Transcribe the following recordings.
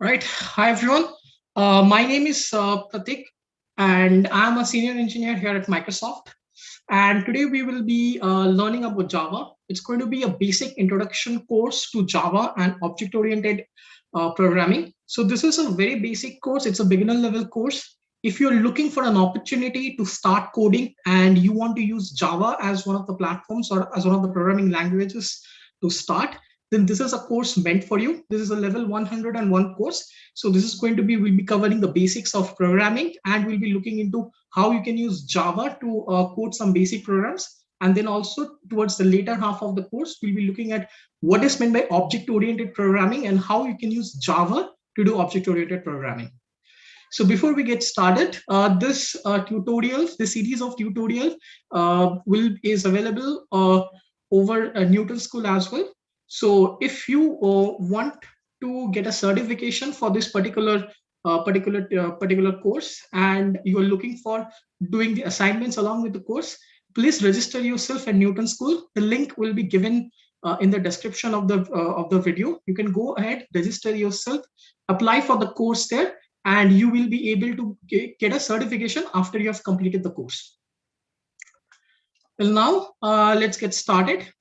Right. Hi, everyone. My name is Pratik, and I'm a senior engineer here at Microsoft. And today we will be learning about Java. It's going to be a basic introduction course to Java and object-oriented programming. So this is a very basic course. It's a beginner level course. If you're looking for an opportunity to start coding and you want to use Java as one of the platforms or as one of the programming languages to start, then this is a course meant for you. This is a level 101 course. So this is going to be, we'll be covering the basics of programming, and we'll be looking into how you can use Java to code some basic programs. And then also towards the later half of the course, we'll be looking at what is meant by object-oriented programming and how you can use Java to do object-oriented programming. So before we get started, this this series of tutorials is available over Newton School as well. So if you want to get a certification for this particular course, and you are looking for doing the assignments along with the course, please register yourself at Newton School. The link will be given in the description of the video. You can go ahead, register yourself, apply for the course there, and you will be able to get a certification after you have completed the course. Well, now let's get started.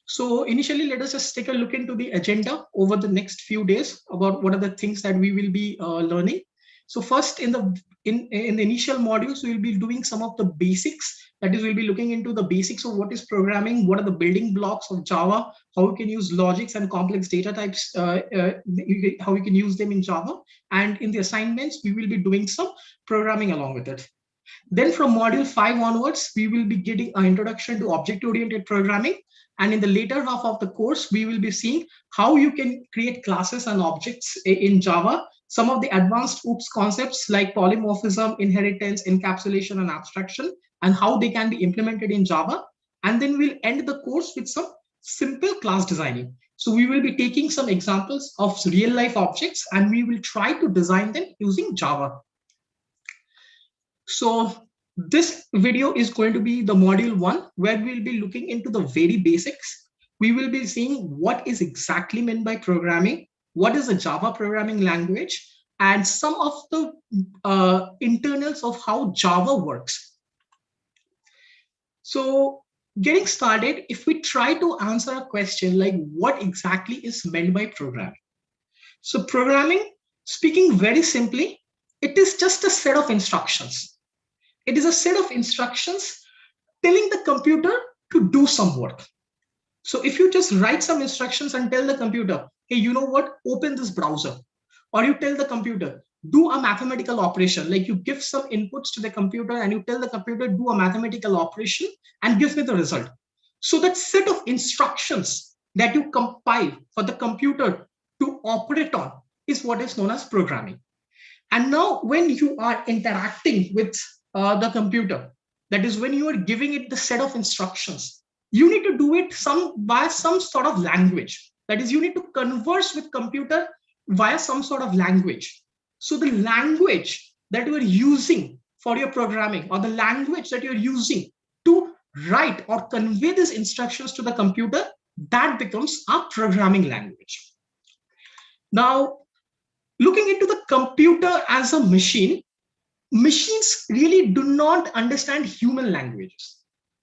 So initially, let us just take a look into the agenda over the next few days about what are the things that we will be learning. So first, in the initial modules, we will be doing some of the basics. That is, we'll be looking into the basics of what is programming, what are the building blocks of Java, how we can use logics and complex data types, how we can use them in Java. And in the assignments, we will be doing some programming along with it. Then from module 5 onwards, we will be getting an introduction to object-oriented programming. And in the later half of the course, we will be seeing how you can create classes and objects in Java, some of the advanced OOPS concepts like polymorphism, inheritance, encapsulation, and abstraction, and how they can be implemented in Java. And then we'll end the course with some simple class designing. So we will be taking some examples of real-life objects, and we will try to design them using Java. So this video is going to be the module 1, where we'll be looking into the very basics. We will be seeing what is exactly meant by programming, what is a Java programming language, and some of the internals of how Java works. So getting started, if we try to answer a question like what exactly is meant by programming? So programming, speaking very simply, it is just a set of instructions. It is a set of instructions telling the computer to do some work. So if you just write some instructions and tell the computer, hey, you know what, open this browser, or you tell the computer, do a mathematical operation, like you give some inputs to the computer and you tell the computer, do a mathematical operation and give me the result. So that set of instructions that you compile for the computer to operate on is what is known as programming. And now when you are interacting with the computer, that is when you are giving it the set of instructions, you need to do it via some sort of language. That is, you need to converse with computer via some sort of language. So the language that you are using for your programming, or the language that you're using to write or convey these instructions to the computer, that becomes a programming language. Now, looking into the computer as a machine, machines really do not understand human languages.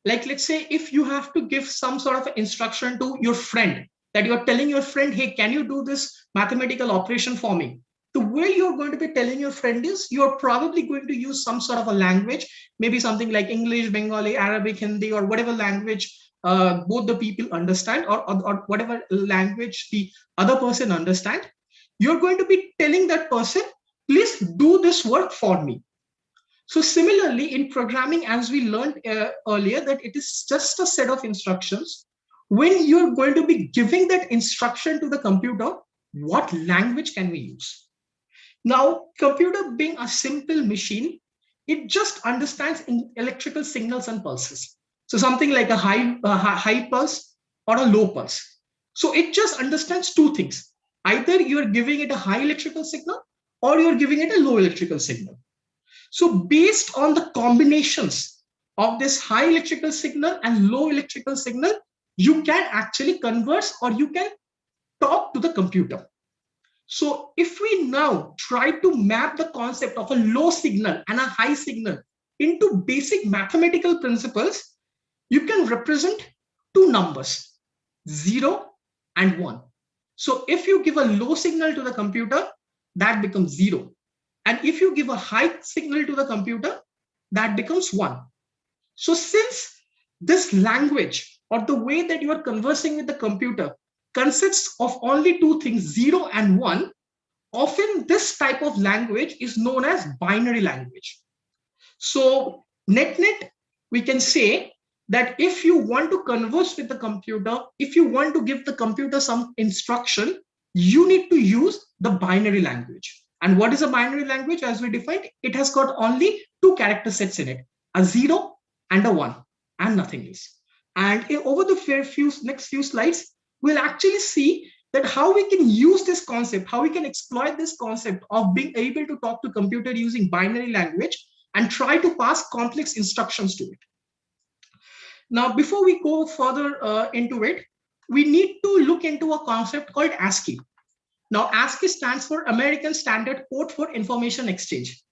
Like, let's say if you have to give some sort of instruction to your friend, that you're telling your friend, hey, can you do this mathematical operation for me? The way you're going to be telling your friend is you're probably going to use some sort of a language, maybe something like English, Bengali, Arabic, Hindi, or whatever language both the people understand, or whatever language the other person understand. You're going to be telling that person, please do this work for me. So similarly, in programming, as we learned earlier, that it is just a set of instructions. When you're going to be giving that instruction to the computer, what language can we use? Now, computer being a simple machine, it just understands electrical signals and pulses. So something like a high pulse or a low pulse. So it just understands two things. Either you're giving it a high electrical signal or you're giving it a low electrical signal. So based on the combinations of this high electrical signal and low electrical signal, you can actually converse or you can talk to the computer. So if we now try to map the concept of a low signal and a high signal into basic mathematical principles, you can represent two numbers, 0 and 1. So if you give a low signal to the computer, that becomes 0. And if you give a high signal to the computer, that becomes 1. So since this language or the way that you are conversing with the computer consists of only two things, 0 and 1, often this type of language is known as binary language. So net, we can say that if you want to converse with the computer, if you want to give the computer some instruction, you need to use the binary language. And what is a binary language? As we defined, it has got only two character sets in it, a 0 and a 1, and nothing else. And over the next few slides, we'll actually see that how we can use this concept, how we can exploit this concept of being able to talk to computer using binary language and try to pass complex instructions to it. Now, before we go further into it, we need to look into a concept called ASCII. Now, ASCII stands for American Standard Code for Information Exchange.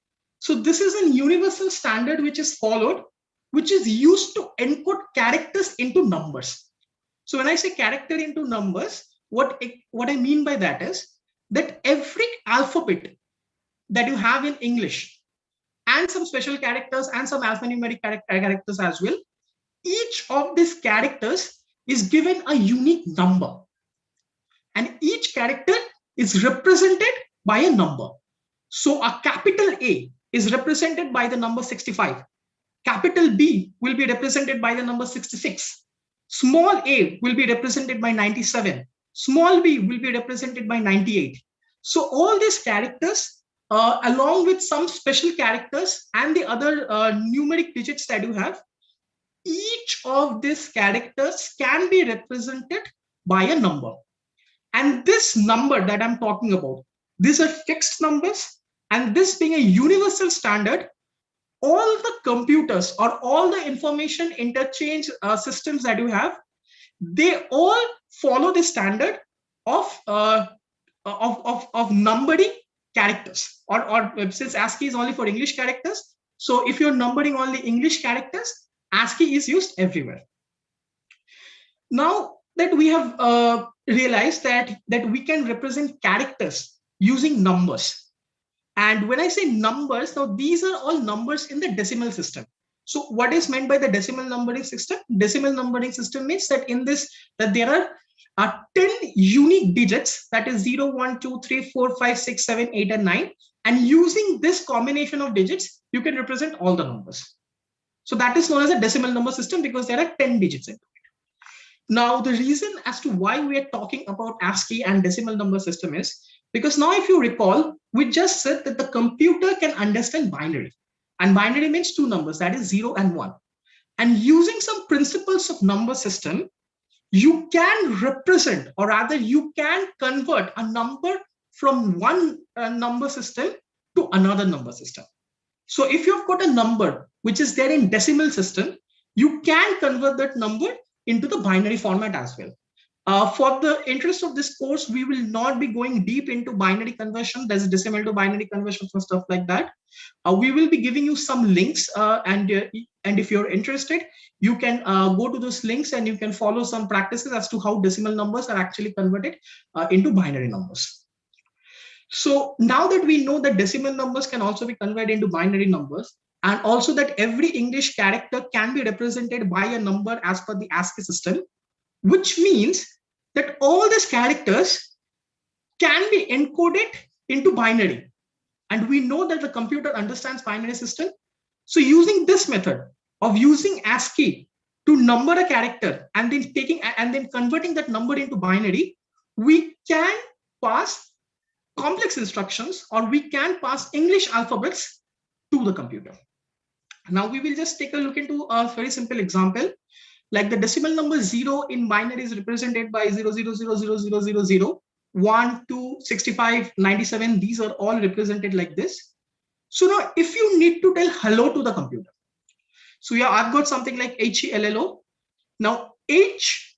So this is a universal standard which is followed, which is used to encode characters into numbers. So when I say character into numbers, what I mean by that is that every alphabet that you have in English and some special characters and some alphanumeric characters as well, each of these characters is given a unique number, and each character is represented by a number. So a capital A is represented by the number 65. Capital B will be represented by the number 66. Small a will be represented by 97. Small b will be represented by 98. So all these characters, along with some special characters and the other numeric digits that you have, each of these characters can be represented by a number. And this number that I'm talking about, these are fixed numbers, and this being a universal standard, all the computers or all the information interchange systems that you have, they all follow the standard of numbering characters, or since ASCII is only for English characters, so if you're numbering only English characters, ASCII is used everywhere. Now that we have realized that we can represent characters using numbers, and when I say numbers, now these are all numbers in the decimal system. So what is meant by the decimal numbering system? Decimal numbering system means that in this, that there are 10 unique digits, that is 0, 1, 2, 3, 4, 5, 6, 7, 8, and 9. And using this combination of digits, you can represent all the numbers. So that is known as a decimal number system because there are 10 digits in it. Now, the reason as to why we are talking about ASCII and decimal number system is because now, if you recall, we just said that the computer can understand binary. And binary means two numbers, that is 0 and 1. And using some principles of number system, you can represent, or rather you can convert a number from one number system to another number system. So if you've got a number which is there in decimal system, you can convert that number into the binary format as well. For the interest of this course, we will not be going deep into binary conversion. There's decimal to binary conversion and stuff like that. We will be giving you some links, and if you're interested, you can go to those links and you can follow some practices as to how decimal numbers are actually converted into binary numbers. So now that we know that decimal numbers can also be converted into binary numbers, and also that every English character can be represented by a number as per the ASCII system, which means that all these characters can be encoded into binary. And we know that the computer understands binary system. So using this method of using ASCII to number a character and then converting that number into binary, we can pass complex instructions, or we can pass English alphabets to the computer. Now we will just take a look into a very simple example. Like the decimal number 0 in binary is represented by 0000000, 1, 2, 65, 97. These are all represented like this. So now if you need to tell hello to the computer, so yeah, I've got something like HELLO. Now H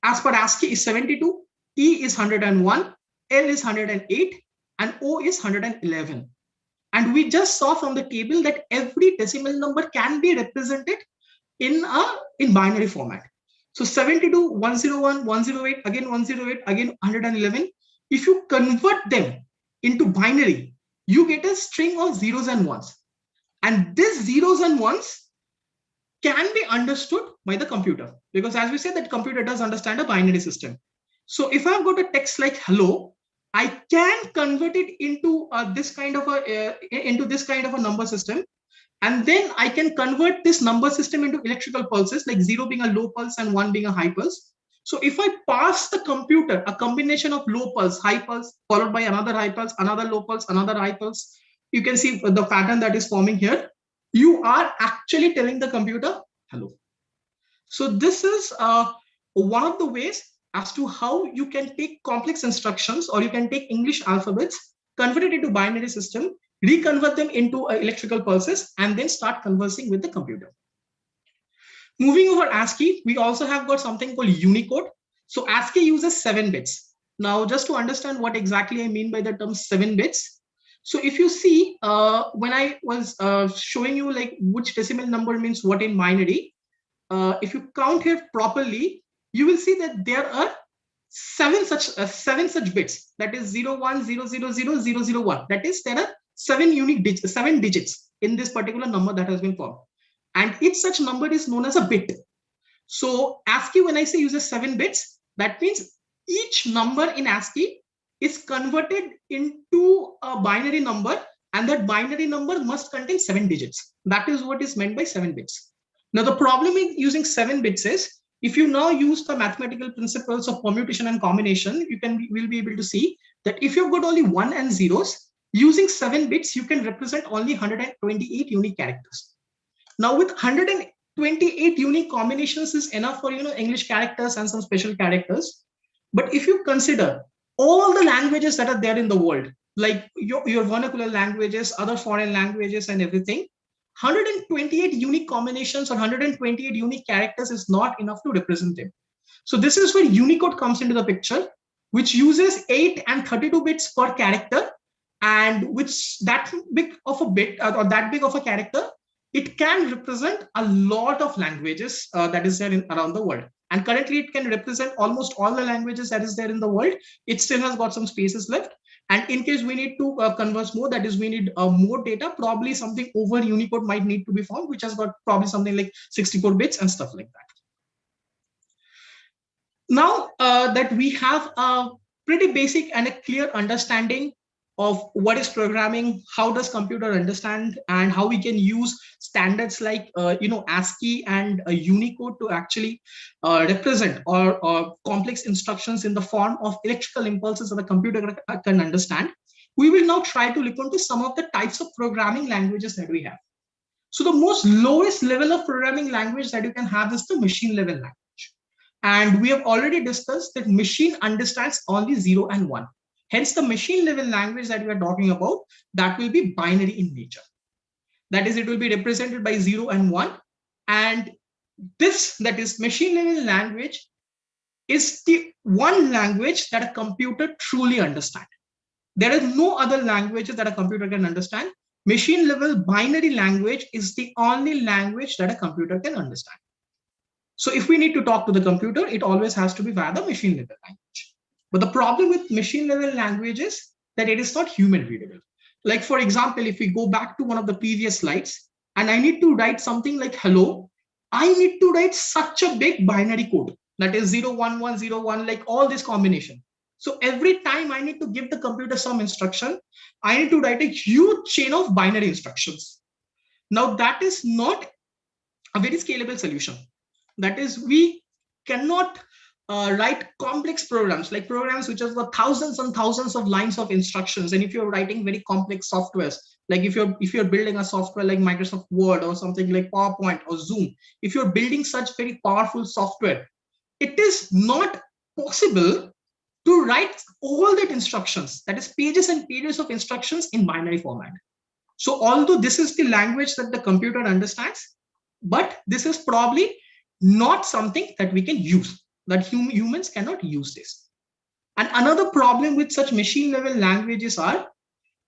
as per ASCII is 72, E is 101, L is 108, and O is 111. And we just saw from the table that every decimal number can be represented in binary format. So 72, 101, 108, again 108, again 111. If you convert them into binary, you get a string of zeros and ones. And these zeros and ones can be understood by the computer, because as we said, that computer does understand a binary system. So if I've got a text like hello, I can convert it into this kind of a number system, and then I can convert this number system into electrical pulses, like 0 being a low pulse and 1 being a high pulse. So if I pass the computer a combination of low pulse, high pulse, followed by another high pulse, another low pulse, another high pulse, you can see the pattern that is forming here. You are actually telling the computer hello. So this is one of the ways as to how you can take complex instructions, or you can take English alphabets, convert it into binary system, reconvert them into electrical pulses, and then start conversing with the computer. Moving over ASCII, we also have got something called Unicode. So ASCII uses 7 bits. Now, just to understand what exactly I mean by the term 7 bits. So if you see, when I was showing you like which decimal number means what in binary, if you count here properly, you will see that there are seven such bits. That is 0, 1, 0, 0, 0, 0, 0, 1. That is, there are 7 digits in this particular number that has been formed. And each such number is known as a bit. So ASCII, when I say uses 7 bits, that means each number in ASCII is converted into a binary number, and that binary number must contain 7 digits. That is what is meant by 7 bits. Now, the problem in using 7 bits is, if you now use the mathematical principles of permutation and combination, will be able to see that if you've got only 1 and zeros, using 7 bits, you can represent only 128 unique characters. Now, with 128 unique combinations is enough for English characters and some special characters. But if you consider all the languages that are there in the world, like your vernacular languages, other foreign languages, and everything, 128 unique combinations or 128 unique characters is not enough to represent them. So this is where Unicode comes into the picture, which uses 8 and 32 bits per character, and which that big of a bit or that big of a character, it can represent a lot of languages that is there around the world. And currently it can represent almost all the languages that is there in the world. It still has got some spaces left. And in case we need to converse more, that is, we need more data, probably something over Unicode might need to be found, which has got probably something like 64 bits and stuff like that. Now that we have a pretty basic and a clear understanding of what is programming, how does computer understand, and how we can use standards like ASCII and Unicode to actually represent or complex instructions in the form of electrical impulses that the computer can understand, we will now try to look into some of the types of programming languages that we have. So the most lowest level of programming language that you can have is the machine level language. And we have already discussed that machine understands only 0 and 1. Hence, the machine level language that we are talking about, that will be binary in nature. That is, it will be represented by 0 and 1. And this, that is machine level language, is the one language that a computer truly understands. There are no other languages that a computer can understand. Machine level binary language is the only language that a computer can understand. So if we need to talk to the computer, it always has to be via the machine level language. But the problem with machine level language is that it is not human readable. Like, for example, if we go back to one of the previous slides and I need to write something like hello, I need to write such a big binary code, that is 01101, like all this combination. So every time I need to give the computer some instruction, I need to write a huge chain of binary instructions. Now that is not a very scalable solution. That is, we cannot write complex programs, like programs which have got thousands and thousands of lines of instructions. And if you're writing very complex softwares, like if you're building a software like Microsoft Word or something like PowerPoint or Zoom, if you're building such very powerful software, it is not possible to write all that instructions, that is pages and pages of instructions, in binary format. So although this is the language that the computer understands, but this is probably not something that we can use, that humans cannot use this. And another problem with such machine level languages are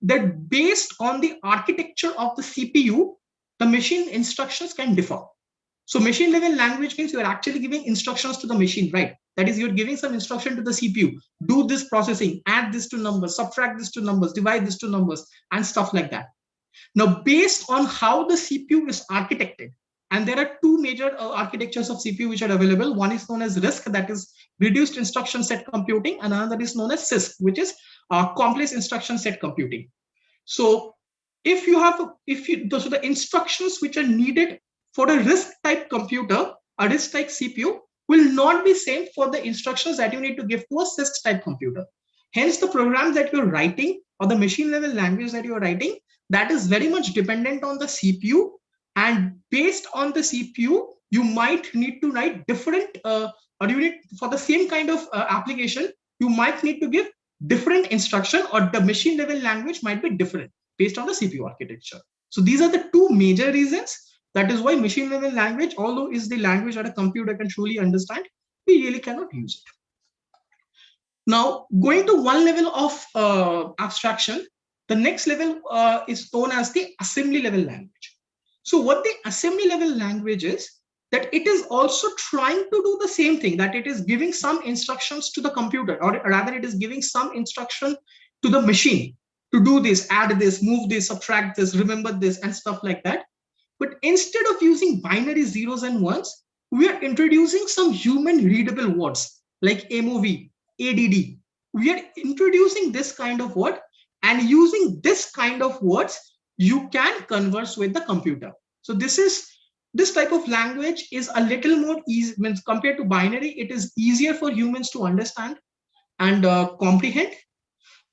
that based on the architecture of the CPU, the machine instructions can differ. So machine level language means you're actually giving instructions to the machine, right? That is, you're giving some instruction to the CPU, do this processing, add this to numbers, subtract this to numbers, divide this to numbers, and stuff like that. Now, based on how the CPU is architected, and there are two major architectures of CPU which are available. One is known as RISC, that is reduced instruction set computing, and another is known as CISC, which is complex instruction set computing. So if you have, so the instructions which are needed for a RISC type computer, a RISC type CPU, will not be same for the instructions that you need to give to a CISC type computer. Hence, the program that you're writing or the machine level language that you're writing, that is very much dependent on the CPU. And based on the CPU, you might need to write different, or you need, for the same kind of application, you might need to give different instruction, or the machine level language might be different based on the CPU architecture. So these are the two major reasons. That is why machine level language, although is the language that a computer can truly understand, we really cannot use it. Now, going to one level of abstraction, the next level is known as the assembly level language. So what the assembly level language is, that it is also trying to do the same thing, that it is giving some instructions to the computer, or rather it is giving some instruction to the machine to do this, add this, move this, subtract this, remember this, and stuff like that. But instead of using binary zeros and ones, we are introducing some human readable words like MOV, ADD. We are introducing this kind of word, and using this kind of words, you can converse with the computer. So this type of language is a little more easy, means compared to binary, it is easier for humans to understand and comprehend.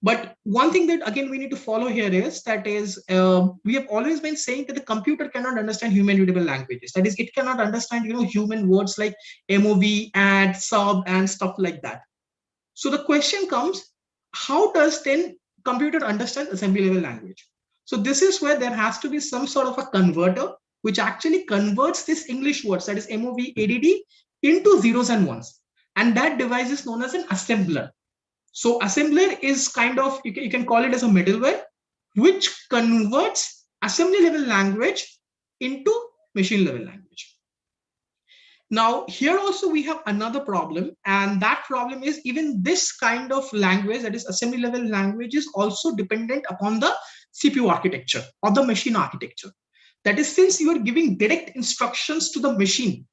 But one thing that again we need to follow here is that is we have always been saying that the computer cannot understand human readable languages. That is, it cannot understand human words like MOV, add, sub, and stuff like that. So the question comes, how does then computer understand assembly level language? So this is where there has to be some sort of a converter which actually converts this English words, that is MOV, ADD, into zeros and ones. And that device is known as an assembler. So assembler is kind of, you can call it as a middleware, which converts assembly level language into machine level language. Now, here also we have another problem, and that problem is even this kind of language, that is assembly level language, is also dependent upon the CPU architecture or the machine architecture. That is, since you are giving direct instructions to the machine,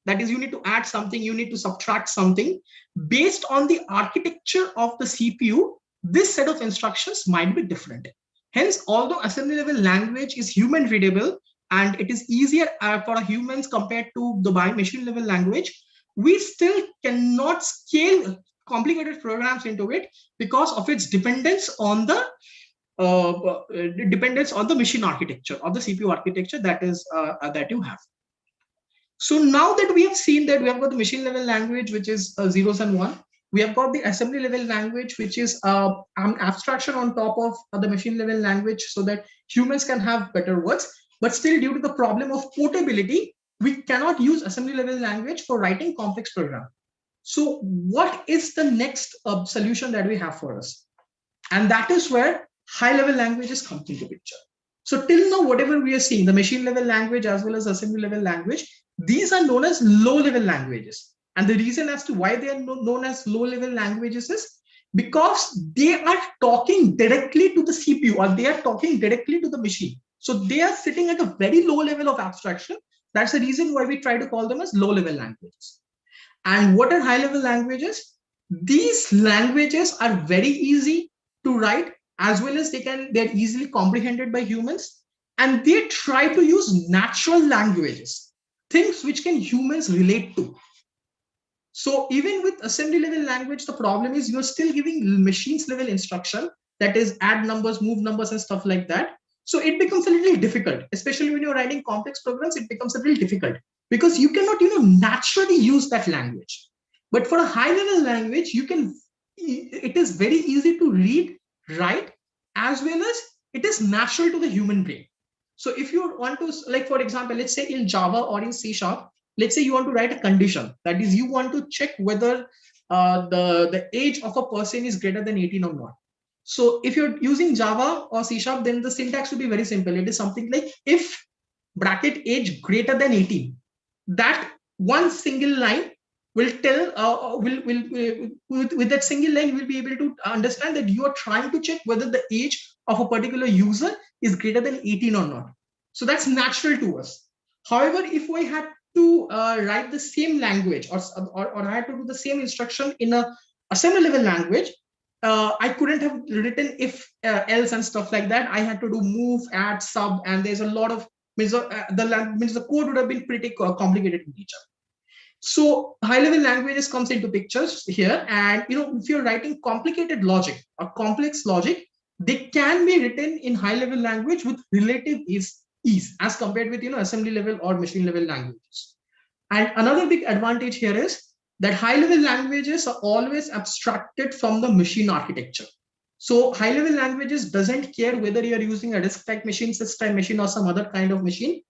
that is, you need to add something, you need to subtract something, based on the architecture of the CPU, this set of instructions might be different. Hence, although assembly level language is human readable and it is easier for humans compared to the machine level language, we still cannot scale complicated programs into it because of its dependence on the machine architecture or the CPU architecture that is that you have. So now that we have seen that we have got the machine level language, which is zeros and one, we have got the assembly level language, which is an abstraction on top of the machine level language so that humans can have better words. But still, due to the problem of portability, we cannot use assembly level language for writing complex programs. So what is the next solution that we have for us? And that is where high level languages come into picture. So till now, whatever we are seeing, the machine level language as well as assembly level language, these are known as low level languages. And the reason as to why they are known as low level languages is because they are talking directly to the CPU, or they are talking directly to the machine. So they are sitting at a very low level of abstraction. That's the reason why we try to call them as low level languages. And what are high level languages? These languages are very easy to write, as well as they're easily comprehended by humans. And they try to use natural languages, things which can humans relate to. So even with assembly level language, the problem is you're still giving machines level instruction, that is add numbers, move numbers, and stuff like that. So it becomes a little difficult, especially when you're writing complex programs. It becomes a little difficult because you cannot, naturally use that language. But for a high level language, it is very easy to read, write, as well as it is natural to the human brain. So if you want to, like, for example, let's say in Java or in C#, let's say you want to write a condition. That is, you want to check whether the age of a person is greater than 18 or not. So if you're using Java or C Sharp, then the syntax would be very simple. It is something like if bracket age greater than 18. That one single line will tell, with that single line, you will be able to understand that you are trying to check whether the age of a particular user is greater than 18 or not. So that's natural to us. However, if I had to write the same language, or I had to do the same instruction in a assembly level language, I couldn't have written if, else and stuff like that. I had to do move, add, sub, and there's a lot of the code would have been pretty complicated in nature. So high-level languages comes into pictures here, and if you're writing complicated logic or complex logic, they can be written in high-level language with relative ease as compared with assembly level or machine level languages. And another big advantage here is that high-level languages are always abstracted from the machine architecture. So high-level languages doesn't care whether you're using a disk-type machine, sys-type machine, or some other kind of machine.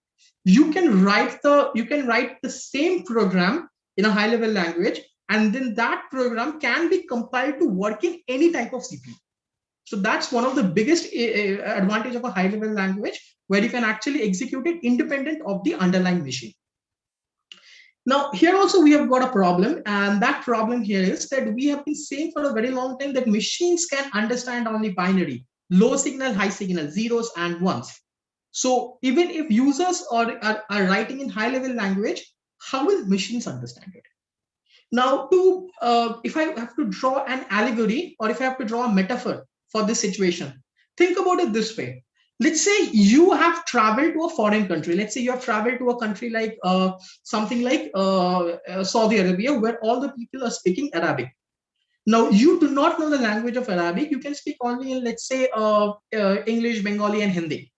You can write the same program in a high-level language, and then that program can be compiled to work in any type of CPU. So that's one of the biggest advantage of a high-level language, where you can actually execute it independent of the underlying machine. Now, here also we have got a problem, and that problem here is that we have been saying for a very long time that machines can understand only binary, low signal, high signal, zeros and ones. So even if users are writing in high-level language, how will machines understand it? Now, if I have to draw an allegory, or if I have to draw a metaphor for this situation, think about it this way. Let's say you have traveled to a foreign country. Let's say you have traveled to a country like something like Saudi Arabia, where all the people are speaking Arabic. Now, you do not know the language of Arabic. You can speak only in, let's say, English, Bengali, and Hindi.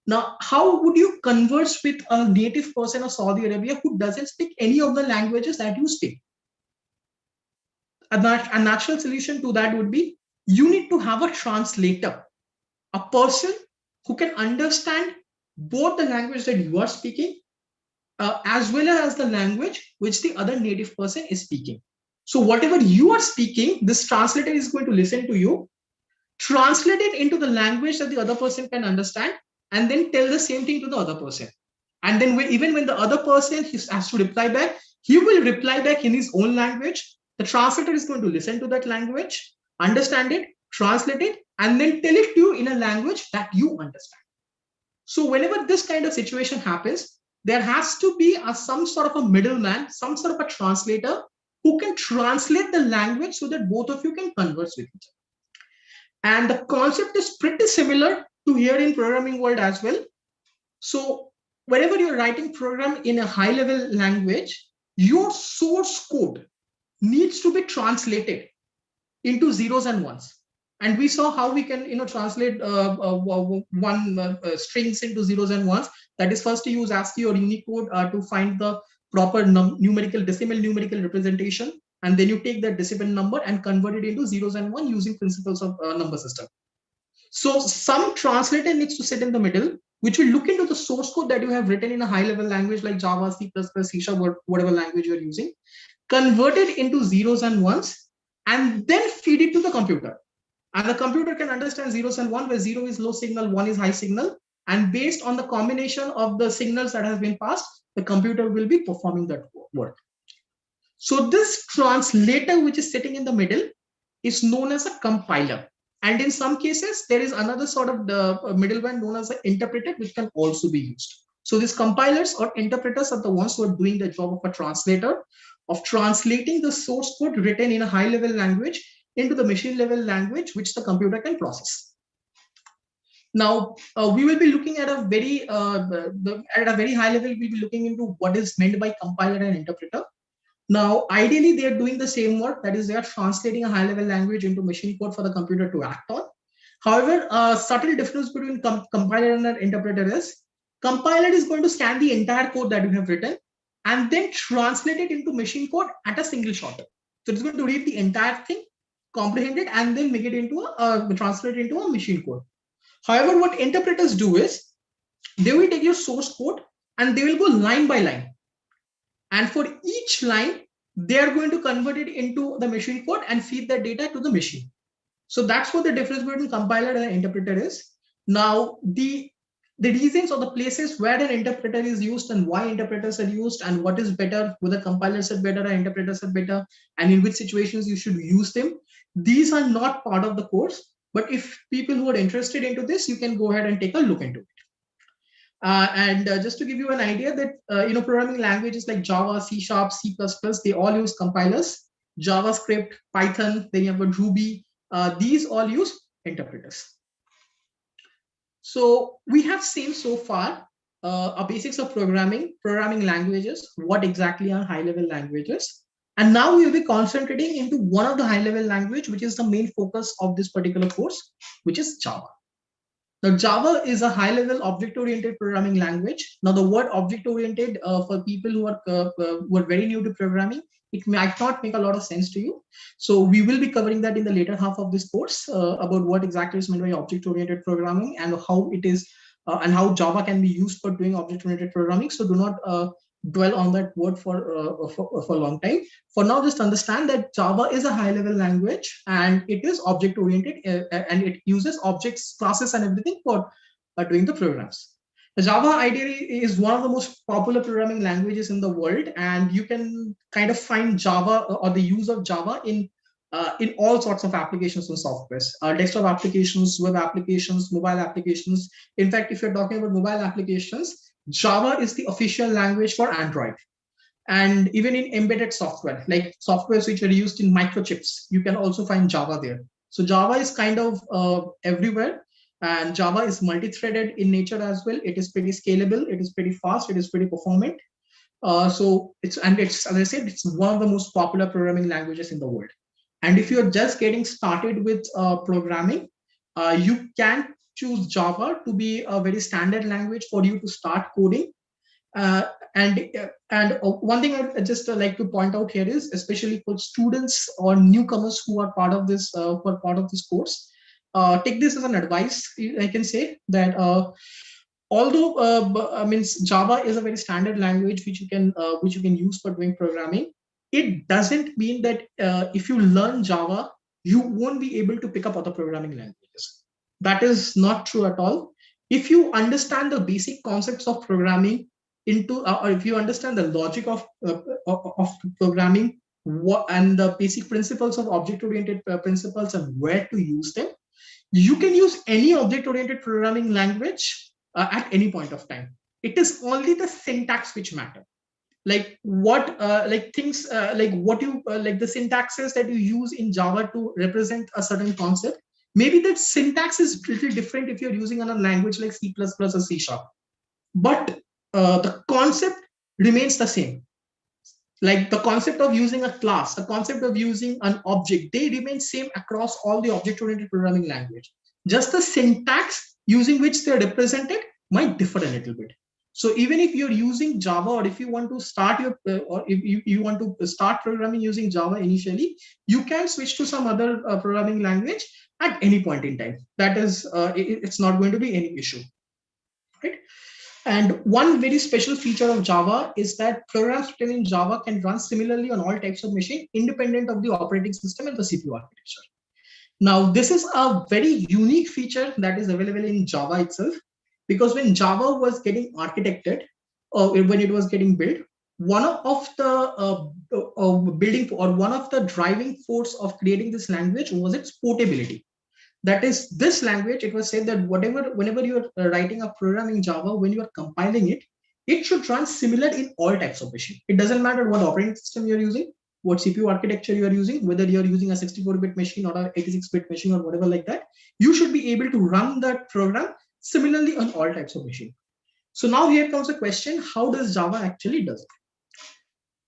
Now, how would you converse with a native person of Saudi Arabia who doesn't speak any of the languages that you speak? A natural solution to that would be, you need to have a translator, a person who can understand both the language that you are speaking as well as the language which the other native person is speaking. So whatever you are speaking, this translator is going to listen to you, translate it into the language that the other person can understand, and then tell the same thing to the other person. And then even when the other person has to reply back, he will reply back in his own language. The translator is going to listen to that language, understand it, translate it, and then tell it to you in a language that you understand. So whenever this kind of situation happens, there has to be some sort of a middleman, some sort of a translator who can translate the language so that both of you can converse with each other. And the concept is pretty similar to here in programming world as well. So whenever you're writing program in a high level language, your source code needs to be translated into zeros and ones. And we saw how we can translate strings into zeros and ones. That is, first to use ASCII or Unicode to find the proper decimal numerical representation, and then you take that decimal number and convert it into zeros and one using principles of number system. So some translator needs to sit in the middle, which will look into the source code that you have written in a high-level language like Java, C++, C Sharp, or whatever language you're using, convert it into zeros and ones, and then feed it to the computer. And the computer can understand zeros and one, where zero is low signal, one is high signal. And based on the combination of the signals that has been passed, the computer will be performing that work. So this translator, which is sitting in the middle, is known as a compiler. And in some cases, there is another sort of the middleware known as an interpreter, which can also be used. So these compilers or interpreters are the ones who are doing the job of a translator, of translating the source code written in a high-level language into the machine-level language, which the computer can process. Now, we will be looking at a very high level. We'll be looking into what is meant by compiler and interpreter. Now, ideally, they are doing the same work. That is, they are translating a high-level language into machine code for the computer to act on. However, a subtle difference between compiler and an interpreter is, compiler is going to scan the entire code that you have written and then translate it into machine code at a single shot. So it's going to read the entire thing, comprehend it, and then make it into translate it into a machine code. However, what interpreters do is, they will take your source code and they will go line by line. And for each line, they are going to convert it into the machine code and feed that data to the machine. So that's what the difference between compiler and an interpreter is. Now, the reasons or the places where an interpreter is used and why interpreters are used and what is better, whether compilers are better or interpreters are better, and in which situations you should use them, these are not part of the course. But if people who are interested into this, you can go ahead and take a look into it. And just to give you an idea that, programming languages like Java, C Sharp, C++, they all use compilers. JavaScript, Python, then you have Ruby. These all use interpreters. So we have seen so far our basics of programming languages, what exactly are high-level languages. And now we'll be concentrating into one of the high-level language, which is the main focus of this particular course, which is Java. Now, Java is a high-level object-oriented programming language. Now, the word object-oriented for people who are very new to programming, it might not make a lot of sense to you. So we will be covering that in the later half of this course about what exactly is meant by object-oriented programming and how it is and how Java can be used for doing object-oriented programming. So do not dwell on that word for a long time. For now, just understand that Java is a high-level language and it is object-oriented and it uses objects, classes, and everything for doing the programs. Java ideally is one of the most popular programming languages in the world, and you can kind of find Java or the use of Java in all sorts of applications and softwares, desktop applications, web applications, mobile applications. In fact, if you're talking about mobile applications, Java is the official language for Android. And even in embedded software, like softwares which are used in microchips, you can also find Java there. So Java is kind of everywhere, and Java is multi-threaded in nature as well. It is pretty scalable, it is pretty fast, it is pretty performant. So it's as I said, it's one of the most popular programming languages in the world. And if you're just getting started with programming, you can choose Java to be a very standard language for you to start coding. And one thing I'd just like to point out here is, especially for students or newcomers who are part of this course, take this as an advice. I can say that although means Java is a very standard language which you can use for doing programming, it doesn't mean that if you learn Java, you won't be able to pick up other programming languages. That is not true at all. If you understand the basic concepts of programming, or if you understand the logic of programming, and the basic principles of object-oriented principles and where to use them, you can use any object-oriented programming language at any point of time. It is only the syntax which matter. Like what things like what you like the syntaxes that you use in Java to represent a certain concept. Maybe that syntax is little different if you're using on a language like C++ or C Sharp, but the concept remains the same. Like the concept of using a class, the concept of using an object, they remain same across all the object-oriented programming language. Just the syntax using which they're represented might differ a little bit. So even if you're using Java, or if you want to start or if you want to start programming using Java initially, you can switch to some other programming language at any point in time. That is, it's not going to be any issue, right? And one very special feature of Java is that programs written in Java can run similarly on all types of machine, independent of the operating system and the CPU architecture. Now, this is a very unique feature that is available in Java itself, because when Java was getting architected, or when it was getting built, one of the building or one of the driving force of creating this language was its portability. That is, this language, it was said that whenever you are writing a program in Java, when you are compiling it, it should run similar in all types of machine. It doesn't matter what operating system you're using, what CPU architecture you are using, whether you're using a 64-bit machine or an 86-bit machine or whatever like that, you should be able to run that program similarly on all types of machine. So now here comes the question, how does Java actually does it?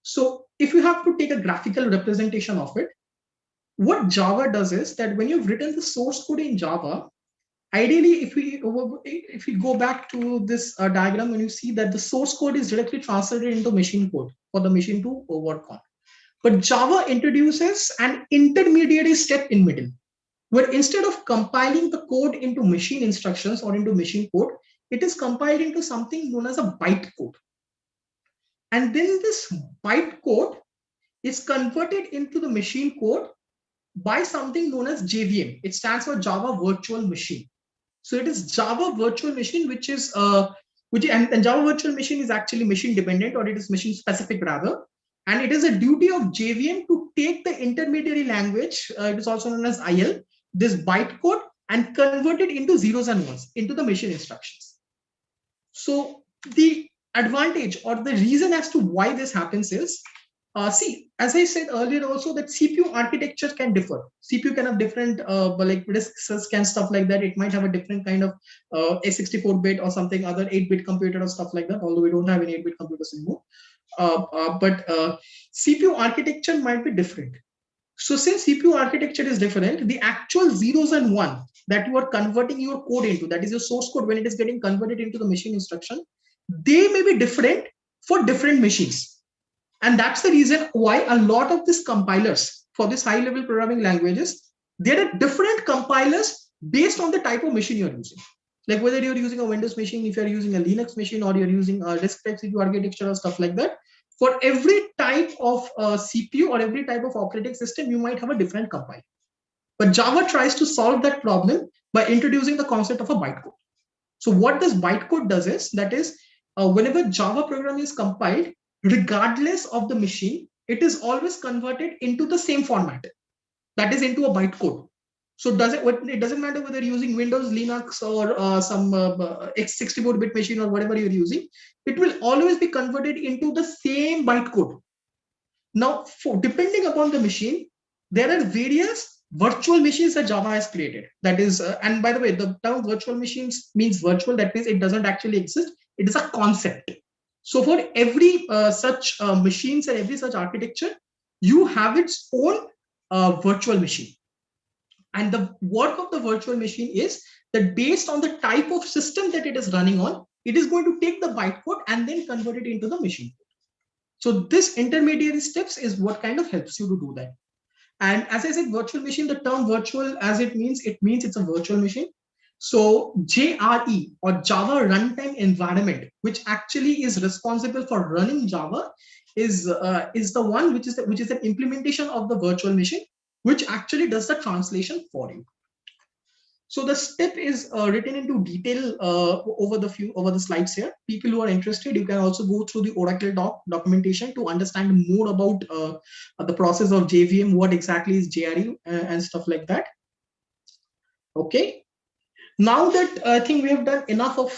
So if you have to take a graphical representation of it, what Java does is that when you've written the source code in Java, ideally, if we go back to this diagram, when you see that the source code is directly translated into machine code for the machine to work on. But Java introduces an intermediary step in middle, where instead of compiling the code into machine instructions or into machine code, it is compiled into something known as a bytecode. And then this bytecode is converted into the machine code by something known as JVM. It stands for Java Virtual Machine. So it is Java Virtual Machine, which is and Java Virtual Machine is actually machine dependent, or it is machine specific rather. And it is a duty of JVM to take the intermediary language, it is also known as IL, this bytecode, and convert it into zeros and ones into the machine instructions. So the advantage or the reason as to why this happens is, see, as I said earlier also, that CPU architecture can differ. CPU can have different, like risks and stuff like that. It might have a different kind of a 64-bit or something other 8-bit computer or stuff like that, although we don't have any 8-bit computers anymore. But CPU architecture might be different. So since CPU architecture is different, the actual zeros and one that you are converting your code into, that is your source code, when it is getting converted into the machine instruction, they may be different for different machines. And that's the reason why a lot of these compilers for this high level programming languages, there are different compilers based on the type of machine you're using. Like whether you're using a Windows machine, if you're using a Linux machine, or you're using a disk type CPU architecture or stuff like that. For every type of CPU or every type of operating system, you might have a different compiler. But Java tries to solve that problem by introducing the concept of a bytecode. So what this bytecode does is, that is, whenever Java program is compiled, regardless of the machine, it is always converted into the same format, that is into a bytecode. So it doesn't matter whether you're using Windows, Linux, or some x64-bit machine or whatever you're using, it will always be converted into the same bytecode. Now, depending upon the machine, there are various virtual machines that Java has created. That is, and by the way, the term virtual machines means virtual. That means it doesn't actually exist. It is a concept. So for every such machines and every such architecture, you have its own virtual machine. And the work of the virtual machine is that based on the type of system that it is running on, it is going to take the bytecode and then convert it into the machine code. So this intermediary steps is what kind of helps you to do that. And as I said, virtual machine, the term virtual, as it means it's a virtual machine. So JRE, or Java Runtime Environment, which actually is responsible for running Java, is the one which is an implementation of the virtual machine, which actually does the translation for you. So the step is written into detail over the slides here. People who are interested, you can also go through the Oracle documentation to understand more about the process of JVM, what exactly is JRE, and stuff like that. Okay. Now that I think we have done enough of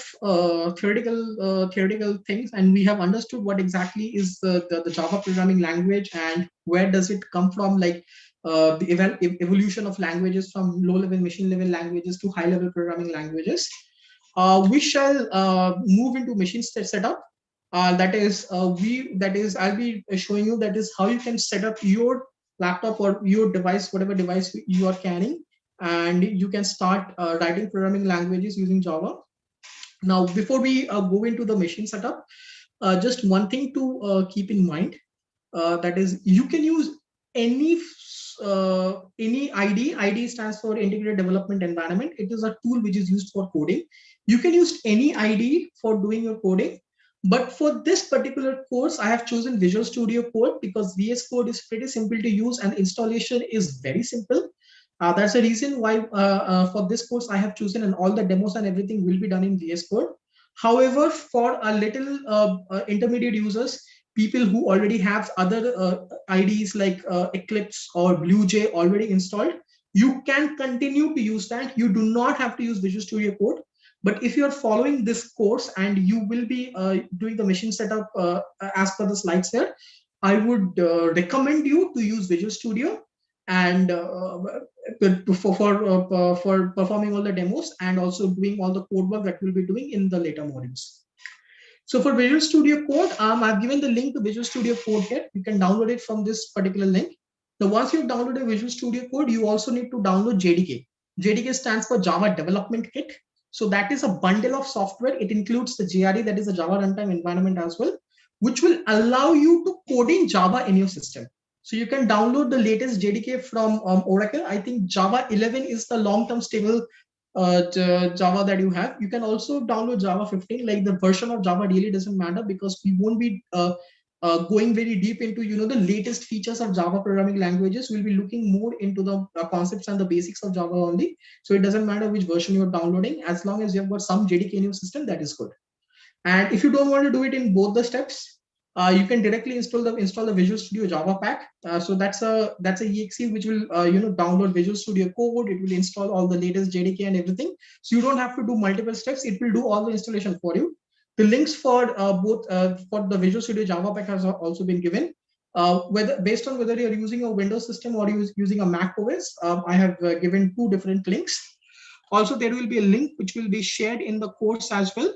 theoretical things, and we have understood what exactly is the Java programming language and where does it come from, like the evolution of languages from low-level machine-level languages to high-level programming languages. We shall move into machine setup. That is, I'll be showing you that is how you can set up your laptop or your device, whatever device you are carrying, and you can start writing programming languages using Java. Now, before we go into the machine setup, just one thing to keep in mind, that is, you can use any IDE. IDE stands for Integrated Development Environment. It is a tool which is used for coding. You can use any IDE for doing your coding. But for this particular course, I have chosen Visual Studio Code because VS Code is pretty simple to use and installation is very simple. That's the reason why for this course I have chosen, and all the demos and everything will be done in VS Code. However, for a little intermediate users, people who already have other IDEs like Eclipse or BlueJ already installed, you can continue to use that. You do not have to use Visual Studio Code. But if you're following this course and you will be doing the machine setup as per the slides here, I would recommend you to use Visual Studio and for performing all the demos and also doing all the code work that we'll be doing in the later modules. So for Visual Studio Code, I've given the link to Visual Studio Code here. You can download it from this particular link. Now, once you've downloaded Visual Studio Code, you also need to download JDK. JDK stands for Java Development Kit. So that is a bundle of software. It includes the JRE, that is the Java Runtime Environment as well, which will allow you to code in Java in your system. So you can download the latest JDK from Oracle. I think Java 11 is the long-term stable Java that you have. You can also download Java 15. Like the version of Java really doesn't matter because we won't be going very deep into the latest features of Java programming languages. We'll be looking more into the concepts and the basics of Java only. So it doesn't matter which version you're downloading, as long as you've got some JDK in your system, that is good. And if you don't want to do it in both the steps, you can directly install the Visual Studio Java pack. So that's a exe which will download Visual Studio Code. It will install all the latest JDK and everything. So you don't have to do multiple steps. It will do all the installation for you. The links for both for the Visual Studio Java pack has also been given. Whether based on whether you're using a Windows system or using a Mac OS, I have given 2 different links. Also, there will be a link which will be shared in the course as well,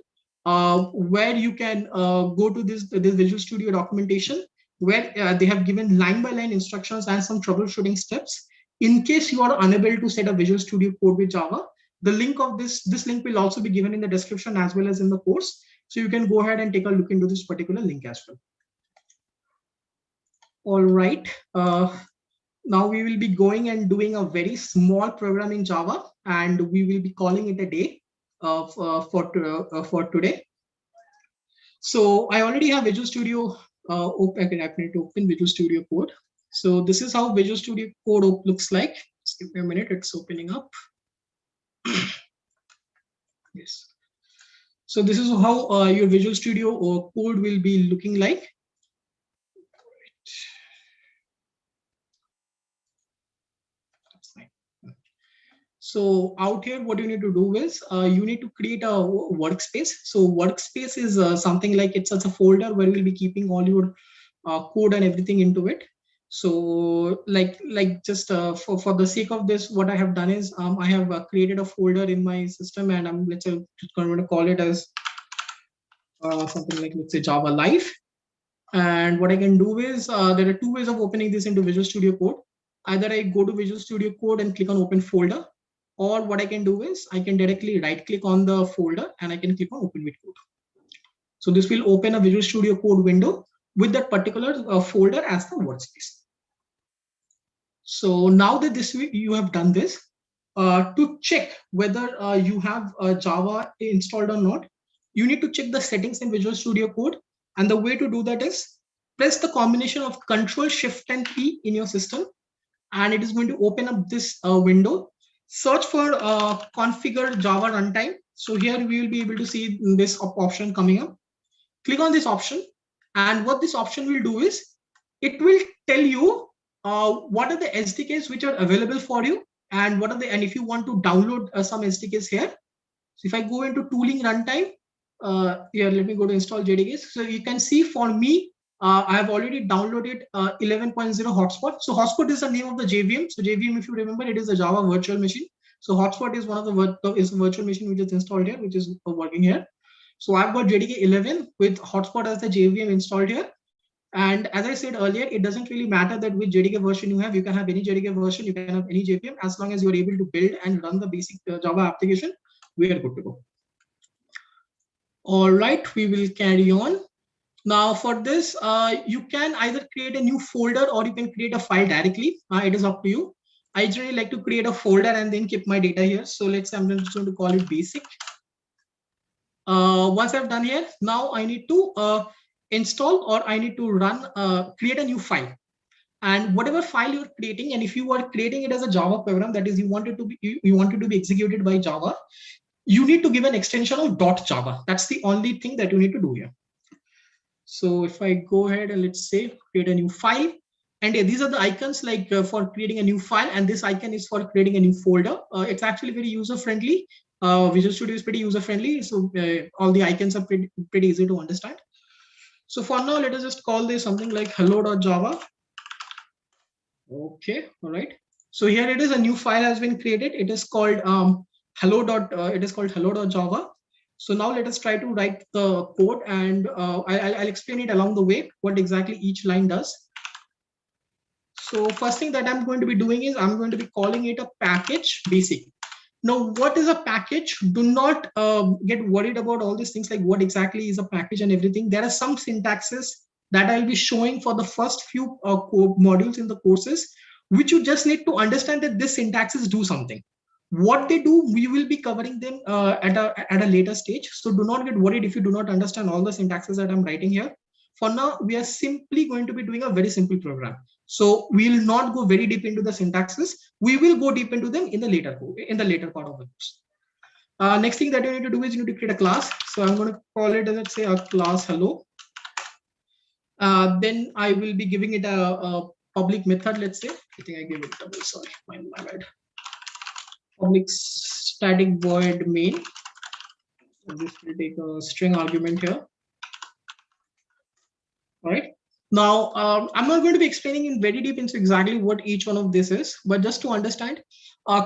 where you can go to this Visual Studio documentation, where they have given line-by-line instructions and some troubleshooting steps. In case you are unable to set a Visual Studio code with Java, the link of this link will also be given in the description as well as in the course. So you can go ahead and take a look into this particular link as well. All right. Now we will be going and doing a very small program in Java, and we will be calling it a day for today. So I already have Visual Studio open. I need to open Visual Studio Code. So this is how Visual Studio Code looks like. Just give me a minute. It's opening up. Yes. So this is how your Visual Studio code will be looking like. So out here, what you need to do is you need to create a workspace. So workspace is something like it's a folder where we'll be keeping all your code and everything into it. So like just for the sake of this, what I have done is I have created a folder in my system, and I'm going to call it as something like, let's say, Java Live. And what I can do is there are 2 ways of opening this into Visual Studio Code. Either I go to Visual Studio Code and click on Open Folder, or what I can do is I can directly right click on the folder and I can click on Open with Code. So this will open a Visual Studio Code window with that particular folder as the workspace. So now that you have done this, to check whether you have Java installed or not, you need to check the settings in Visual Studio Code. And the way to do that is press the combination of Control Shift and P in your system, and it is going to open up this window. Search for configure Java runtime. So here we will be able to see this option coming up. Click on this option, and what this option will do is it will tell you what are the SDKs which are available for you, and if you want to download some SDKs here. So if I go into tooling runtime, here let me go to install JDKs. So you can see for me, I have already downloaded 11.0 hotspot. So hotspot is the name of the JVM. So JVM, if you remember, it is a Java virtual machine. So hotspot is one of the virtual machine which is installed here, which is working here. So I've got JDK 11 with hotspot as the JVM installed here. And as I said earlier, it doesn't really matter that which JDK version you have. You can have any JDK version, you can have any JVM, as long as you're able to build and run the basic Java application, we are good to go. All right, we will carry on. Now for this, you can either create a new folder or you can create a file directly. It is up to you. I generally like to create a folder and then keep my data here. So let's say I'm just going to call it basic. Once I've done here, now I need to install, or I need to run, create a new file. And whatever file you're creating, and if you are creating it as a Java program, that is you want it to be executed by Java, you need to give an extension of .java. That's the only thing that you need to do here. So if I go ahead and let's say create a new file, and these are the icons like for creating a new file, and this icon is for creating a new folder. It's actually very user friendly. Visual Studio is pretty user friendly, so all the icons are pretty easy to understand. So for now, let us just call this something like hello.java. Okay, all right. So here it is, a new file has been created. It is called hello.java. So now let us try to write the code, and I'll explain it along the way, what exactly each line does. So first thing that I'm going to be doing is I'm going to be calling it a package basic. Now, what is a package? Do not get worried about all these things like what exactly is a package and everything. There are some syntaxes that I'll be showing for the first few modules in the courses, which you just need to understand that this syntaxes do something. What they do, we will be covering them at a later stage. So do not get worried if you do not understand all the syntaxes that I'm writing here. For now, we are simply going to be doing a very simple program. So we will not go very deep into the syntaxes. We will go deep into them in the later part of the course. Next thing that you need to do is you need to create a class. So I'm going to call it, let's say, a class hello. Then I will be giving it a public method. Let's say, I think I gave it double. Sorry, my bad. Public static void main. So this will take a string argument here. All right. Now, I'm not going to be explaining in very deep into exactly what each one of this is, but just to understand,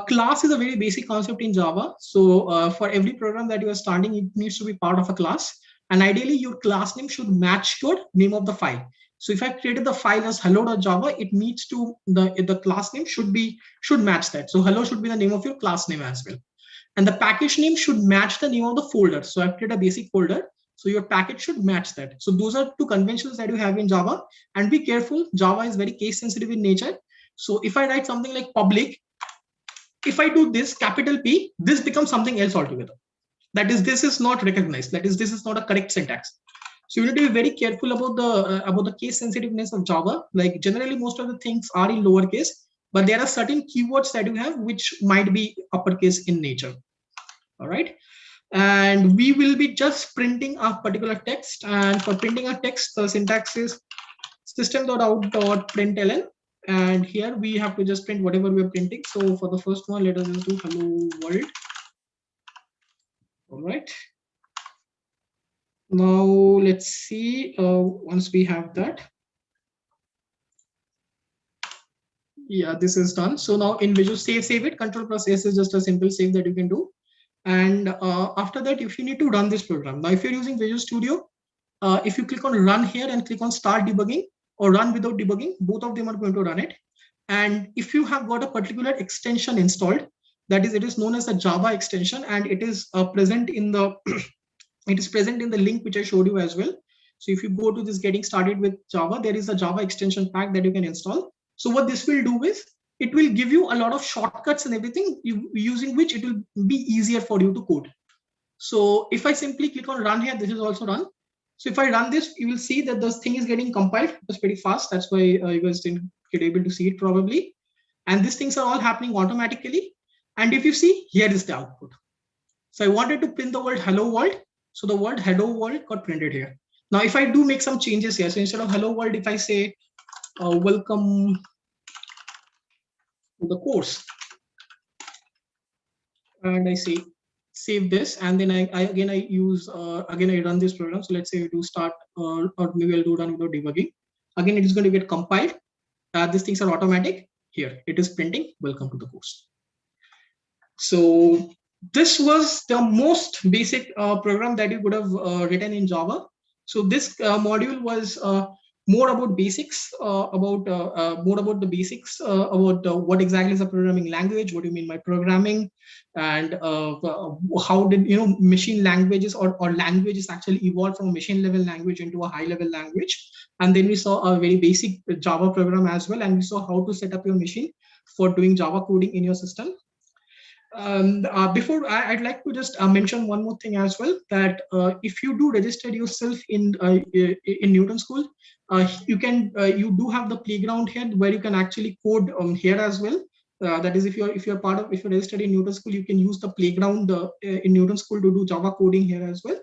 class is a very basic concept in Java. So for every program that you are starting, it needs to be part of a class. And ideally, your class name should match your name of the file. So if I created the file as hello.java, it needs to, the class name should match that. So hello should be the name of your class name as well. And the package name should match the name of the folder. So I've created a basic folder. So your package should match that. So those are two conventions that you have in Java. And be careful, Java is very case sensitive in nature. So if I write something like public, if I do this capital P, this becomes something else altogether. That is, this is not recognized. That is, this is not a correct syntax. So you need to be very careful about the case sensitiveness of Java. Like generally, most of the things are in lowercase, but there are certain keywords that you have which might be uppercase in nature. All right. And we will be just printing a particular text. And for printing a text, the syntax is system.out.println. And here we have to just print whatever we are printing. So for the first one, let us just do hello world. All right. Now let's see, once we have that. Yeah, this is done. So now in Visual save it. Control+S is just a simple save that you can do. And after that, if you need to run this program, now if you're using Visual Studio, if you click on run here and click on start debugging or run without debugging, both of them are going to run it. And if you have got a particular extension installed, that is, it is known as a Java extension, and it is present in the it is present in the link which I showed you as well. So if you go to this getting started with Java, there is a Java extension pack that you can install. So what this will do is it will give you a lot of shortcuts and everything, using which it will be easier for you to code. So if I simply click on run here, this is also run. So if I run this, you will see that this thing is getting compiled. It's pretty fast. That's why you guys didn't get able to see it probably. And these things are all happening automatically. And if you see, here is the output. So I wanted to print the word hello world. So the word hello world got printed here. Now, if I do make some changes here, so instead of hello world, if I say welcome to the course, and I say save this, and then I run this program. So let's say we do start, or maybe I'll do run without debugging. Again, it is going to get compiled. These things are automatic. Here it is printing welcome to the course. So this was the most basic program that you could have written in Java. So this module was more about basics, about the basics, about what exactly is a programming language, what do you mean by programming, and how did machine languages or languages actually evolve from a machine level language into a high level language. And then we saw a very basic Java program as well, and we saw how to set up your machine for doing Java coding in your system. Before I'd like to just mention one more thing as well, that if you do register yourself in Newton School, you do have the playground here where you can actually code here as well. That is, if you're registered in Newton School, you can use the playground in Newton School to do Java coding here as well.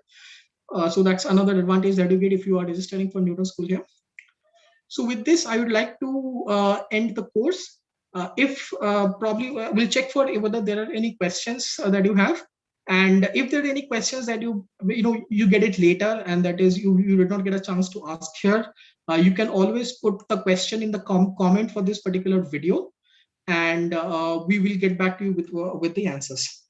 So that's another advantage that you get if you are registering for Newton School here. So with this, I would like to end the course. Probably we'll check for whether there are any questions that you have, and if there are any questions that you get it later, and that is you did not get a chance to ask here, you can always put the question in the comment for this particular video, and we will get back to you with the answers.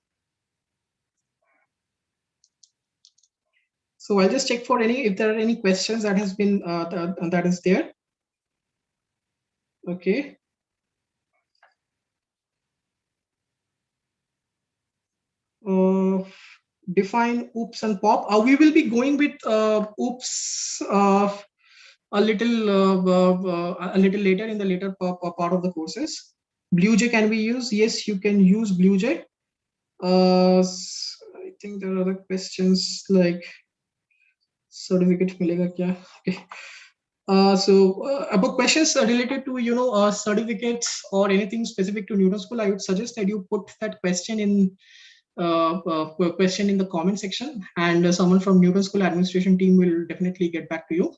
So I'll just check for if there are any questions that has been that is there. Okay. Define oops and pop. We will be going with oops a little later in the later part of the courses. BlueJ can be used. Yes, you can use BlueJ. I think there are other questions like certificate मिलेगा क्या? Okay. About questions related to certificates or anything specific to Newton School, I would suggest that you put that question in the comment section, and someone from Newton School administration team will definitely get back to you.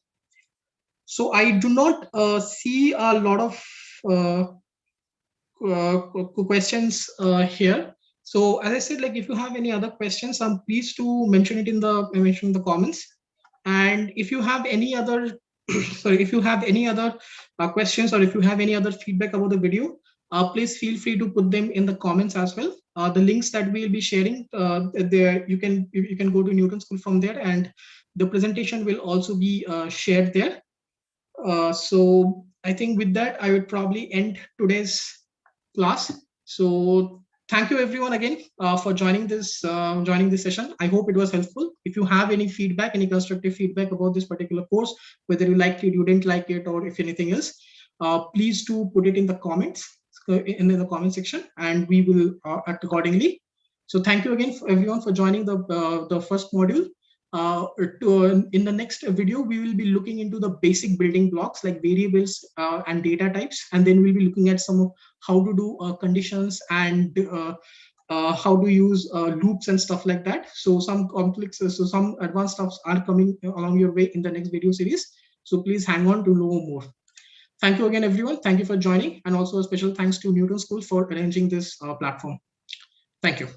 So I do not see a lot of questions here. So as I said, like if you have any other questions, please to mention it in the comments. And if you have any other sorry, if you have any other questions, or if you have any other feedback about the video, please feel free to put them in the comments as well. The links that we'll be sharing there, you can go to Newton School from there, and the presentation will also be shared there. So I think with that, I would probably end today's class. So thank you everyone again for joining this session. I hope it was helpful. If you have any feedback, any constructive feedback about this particular course, whether you liked it, you didn't like it, or if anything else, please do put it in the comments in the comment section, and we will act accordingly. So thank you again for everyone for joining the first module. In the next video, we will be looking into the basic building blocks like variables and data types, and then we'll be looking at some of how to do conditions and how to use loops and stuff like that. So some complex, so some advanced stuffs are coming along your way in the next video series. So please hang on to know more. Thank you again, everyone. Thank you for joining, and also a special thanks to Newton School for arranging this platform. Thank you.